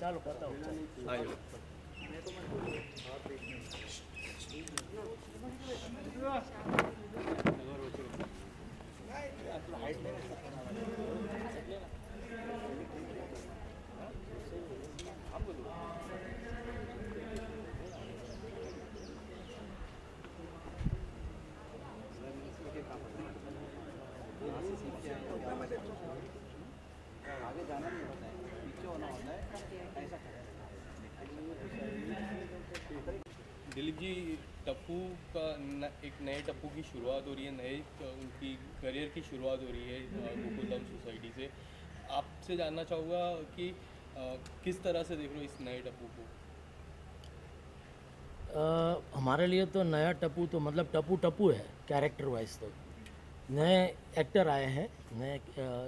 ચાલો બતાવો ચાલો. આયો. आगे जाना नहीं होता है, पीछे होना होता है, ऐसा करें. दिलीप जी, टप्पू का एक नए टप्पू की शुरुआत हो रही है, नए उनकी करियर की शुरुआत हो रही है गोकुलधाम सोसाइटी से. आपसे जानना चाहूँगा कि किस तरह से देख रहे हो इस नए टप्पू को? हमारे लिए तो नया टप्पू तो मतलब टप्पू टप्पू है कैरेक्टर वाइज. तो नए एक्टर आए हैं नए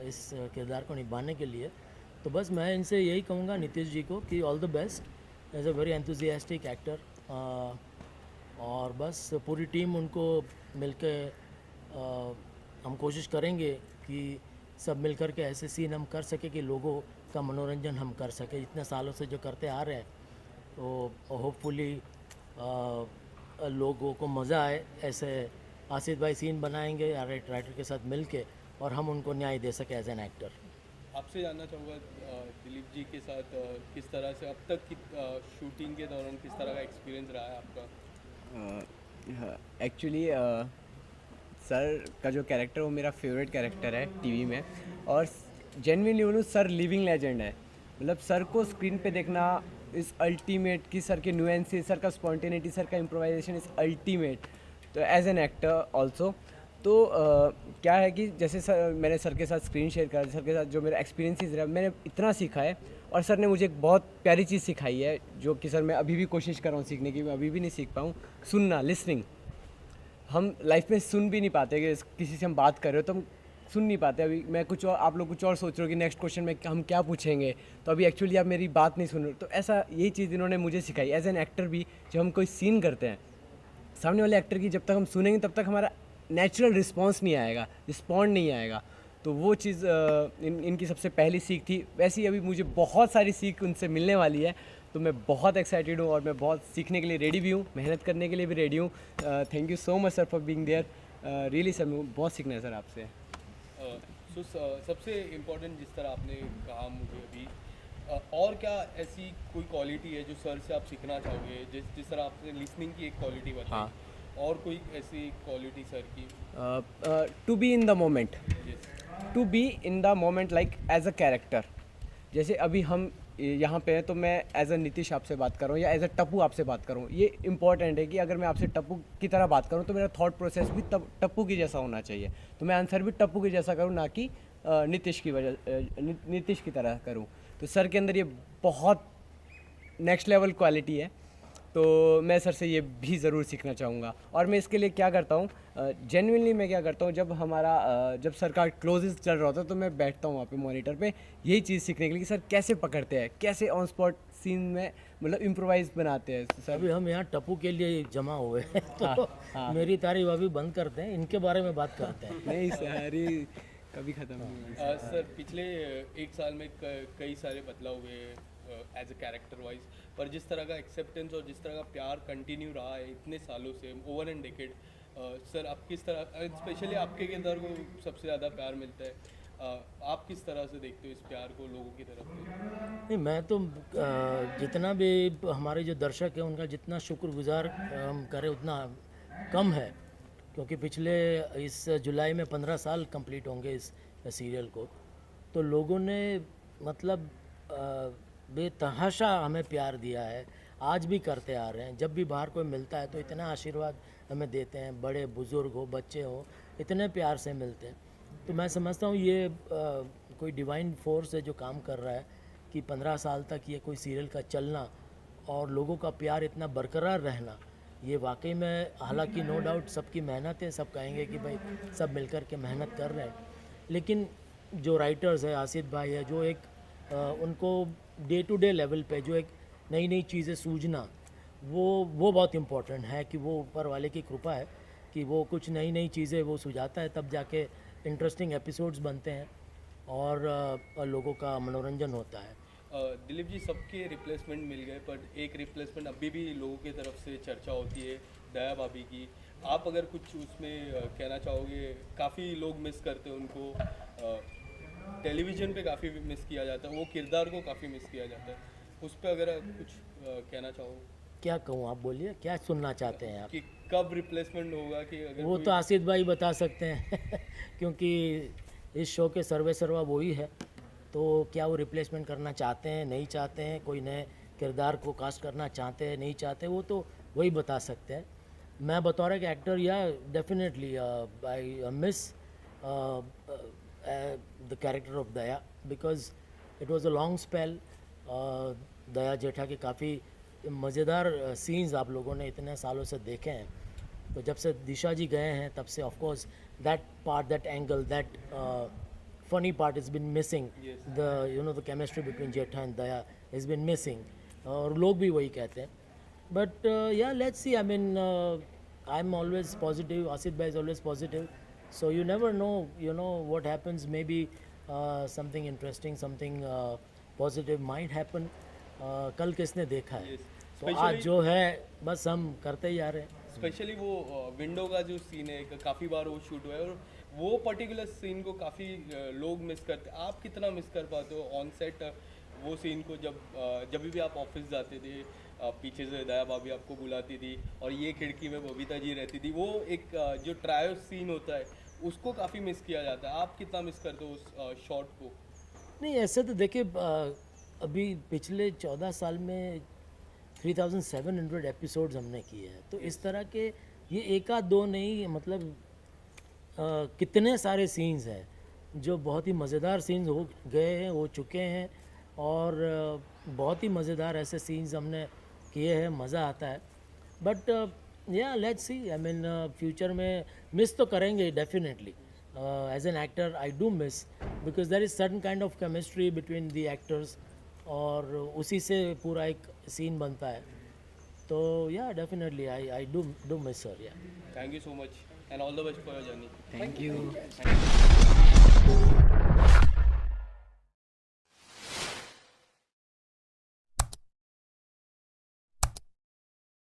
इस किरदार को निभाने के लिए. तो बस मैं इनसे यही कहूँगा नीतीश जी को कि all the best as a very enthusiastic actor. और बस पूरी टीम उनको मिलके हम कोशिश करेंगे कि सब मिलकर के ऐसे सीन हम कर सके कि लोगों का मनोरंजन हम कर सके इतने सालों से जो करते आ रहे हैं. तो होपफुली लोगों को मज़ा आए. ऐसे आसिफ भाई सीन बनाएंगे राइटर के साथ मिलके और हम उनको न्याय दे सके एज एन एक्टर. आपसे जानना चाहूँगा दिलीप जी के साथ किस तरह से अब तक की शूटिंग के दौरान किस तरह का एक्सपीरियंस रहा है आपका? एक्चुअली सर का जो कैरेक्टर वो मेरा फेवरेट कैरेक्टर है टीवी में. और जेन्युइनली बोलूँ सर लिविंग लेजेंड है. मतलब सर को स्क्रीन पे देखना इज़ अल्टीमेट. कि सर के नुएंसेस, सर का स्पॉन्टेनिटी, सर का इम्प्रोवाइजेशन इज़ अल्टीमेट. तो एज एन एक्टर ऑल्सो तो क्या है कि जैसे सर मैंने सर के साथ स्क्रीन शेयर करा, सर के साथ जो मेरा एक्सपीरियंसेस रहा मैंने इतना सीखा है. और सर ने मुझे एक बहुत प्यारी चीज़ सिखाई है जो कि सर मैं अभी भी कोशिश कर रहा हूँ सीखने की. मैं अभी भी नहीं सीख पाऊँ. सुनना, लिसनिंग. हम लाइफ में सुन भी नहीं पाते कि किसी से हम बात कर रहे हो तो हम सुन नहीं पाते. अभी मैं कुछ और, आप लोग कुछ और सोच रहे हो कि नेक्स्ट क्वेश्चन में हम क्या पूछेंगे, तो अभी एक्चुअली आप मेरी बात नहीं सुन रहे. तो ऐसा यही चीज़ इन्होंने मुझे सिखाई एज एन एक्टर भी. जब हम कोई सीन करते हैं सामने वाले एक्टर की जब तक हम सुनेंगे तब तक हमारा नेचुरल रिस्पॉन्स नहीं आएगा, रिस्पॉन्ड नहीं आएगा. तो वो चीज़ इनकी सबसे पहली सीख थी. वैसे ही अभी मुझे बहुत सारी सीख उनसे मिलने वाली है. तो मैं बहुत एक्साइटेड हूँ और मैं बहुत सीखने के लिए रेडी भी हूँ, मेहनत करने के लिए भी रेडी हूँ. Thank you so much sir for being there. Really sir बहुत सीखना है सर आपसे. सबसे इम्पोर्टेंट जिस तरह आपने कहा मुझे अभी, और क्या ऐसी कोई क्वालिटी है जो सर से आप सीखना चाहोगे? जिस तरह आपने लिसनिंग की एक क्वालिटी बताई, हाँ. और कोई ऐसी क्वालिटी सर की? To be in the moment. Yes. To be in the moment like as a character. जैसे अभी हम यहाँ पे हैं तो मैं एज अ नीतीश आपसे बात कर रहा हूँ या एज अ टप्पू आपसे बात कर रहा हूँ. ये इंपॉर्टेंट है कि अगर मैं आपसे टप्पू की तरह बात करूँ तो मेरा थॉट प्रोसेस भी टप्पू की जैसा होना चाहिए. तो मैं आंसर भी टप्पू की जैसा करूँ, ना कि नीतीश की तरह करूँ. तो सर के अंदर ये बहुत नेक्स्ट लेवल क्वालिटी है. तो मैं सर से ये भी ज़रूर सीखना चाहूँगा. और मैं इसके लिए क्या करता हूँ, जेन्युइनली मैं क्या करता हूँ, जब सर का क्लोजेस चल रहा होता है तो मैं बैठता हूँ वहाँ पे मॉनिटर पे यही चीज़ सीखने के लिए कि सर कैसे पकड़ते हैं, कैसे ऑन स्पॉट सीन में मतलब इम्प्रोवाइज बनाते हैं सर. अभी हम यहाँ टप्पू के लिए जमा हुए हैं तो मेरी तारीफ अभी बंद करते हैं, इनके बारे में बात करते हैं. नहीं सर ये कभी ख़त्म नहीं हुआ. सर पिछले एक साल में कई सारे बदलाव हुए एज अ कैरेक्टर वाइज, पर जिस तरह का एक्सेप्टेंस और जिस तरह का प्यार कंटिन्यू रहा है इतने सालों से, ओवर एंड डेकेड, सर आप किस तरह, स्पेशली आपके किरदार को सबसे ज़्यादा प्यार मिलता है, आप किस तरह से देखते हो इस प्यार को लोगों की तरफ से? नहीं, मैं तो जितना भी हमारे जो दर्शक हैं उनका जितना शुक्रगुजार हम करें उतना कम है. क्योंकि पिछले इस जुलाई में 15 साल कंप्लीट होंगे इस सीरियल को. तो लोगों ने मतलब बेतहाशा हमें प्यार दिया है, आज भी करते आ रहे हैं. जब भी बाहर कोई मिलता है तो इतना आशीर्वाद हमें देते हैं, बड़े बुज़ुर्ग हो, बच्चे हो, इतने प्यार से मिलते हैं. तो मैं समझता हूँ ये कोई डिवाइन फोर्स है जो काम कर रहा है कि 15 साल तक ये कोई सीरियल का चलना और लोगों का प्यार इतना बरकरार रहना, ये वाकई में, हालांकि नो डाउट सबकी मेहनत है, सब कहेंगे कि भाई सब मिलकर के मेहनत कर रहे हैं, लेकिन जो राइटर्स है, आसिफ भाई है, जो एक उनको डे टू डे लेवल पे जो एक नई नई चीज़ें सूझना, वो बहुत इम्पोर्टेंट है कि वो ऊपर वाले की कृपा है कि वो कुछ नई नई चीज़ें वो सुझाता है, तब जाके इंटरेस्टिंग एपिसोड्स बनते हैं और लोगों का मनोरंजन होता है. दिलीप जी, सबके रिप्लेसमेंट मिल गए, पर एक रिप्लेसमेंट अभी भी लोगों की तरफ से चर्चा होती है, दया भाभी की। आप अगर कुछ उसमें कहना चाहोगे? काफ़ी लोग मिस करते हैं उनको, टेलीविज़न पे काफ़ी मिस किया जाता है, वो किरदार को काफ़ी मिस किया जाता है। उस पर अगर आप कुछ कहना चाहो क्या कहूँ, आप बोलिए, क्या सुनना चाहते हैं आप? कि कब रिप्लेसमेंट होगा, कि अगर वो कोई- तो आसिफ भाई बता सकते हैं क्योंकि इस शो के सर्वे सर्वा वही है। तो क्या वो रिप्लेसमेंट करना चाहते हैं, नहीं चाहते हैं, कोई नए किरदार को कास्ट करना चाहते हैं, नहीं चाहते, वो तो वही बता सकते हैं। मैं बतौर एक actor, yeah definitely I miss the character of Daya, because it was a long spell. Daya Jetha के काफ़ी मज़ेदार सीन्स आप लोगों ने इतने सालों से देखे हैं। तो जब से दिशा जी गए हैं तब से of course that part, that angle, that funny part has been missing. Yes. The chemistry between Jetha and Daya has been missing, और लोग भी वही कहते हैं. But yeah, let's see. I mean, I'm always positive. Asit bhai is always positive. So you never know, what happens. Maybe something interesting, something positive might happen. कल किसने देखा है? Yes. तो आज Especially- जो है बस हम करते ही आ रहे हैं. स्पेशली वो विंडो का जो सीन है, काफ़ी बार वो शूट हुआ है, और वो पर्टिकुलर सीन को काफ़ी लोग मिस करते हैं। आप कितना मिस कर पाते हो ऑन सेट वो सीन को? जब भी आप ऑफिस जाते थे, पीछे से दया भाभी आपको बुलाती थी और ये खिड़की में बबीता जी रहती थी, वो एक जो ट्रायो सीन होता है उसको काफ़ी मिस किया जाता है। आप कितना मिस करते हो उस शॉट को? नहीं, ऐसे तो देखिए, अभी पिछले 14 साल में 3700 एपिसोड्स हमने किए हैं। तो इस तरह के ये एक आध दो नहीं, मतलब कितने सारे सीन्स हैं जो बहुत ही मज़ेदार सीन्स हो गए हैं, हो चुके हैं, और बहुत ही मज़ेदार ऐसे सीन्स हमने किए हैं, मज़ा आता है। But yeah let's see, I mean future में मिस तो करेंगे definitely. As an actor I do miss, because there is certain kind of chemistry between the actors, और उसी से पूरा एक सीन बनता है। तो yeah definitely I do miss her, yeah. Thank you so much and all the best for your journey. Thank you.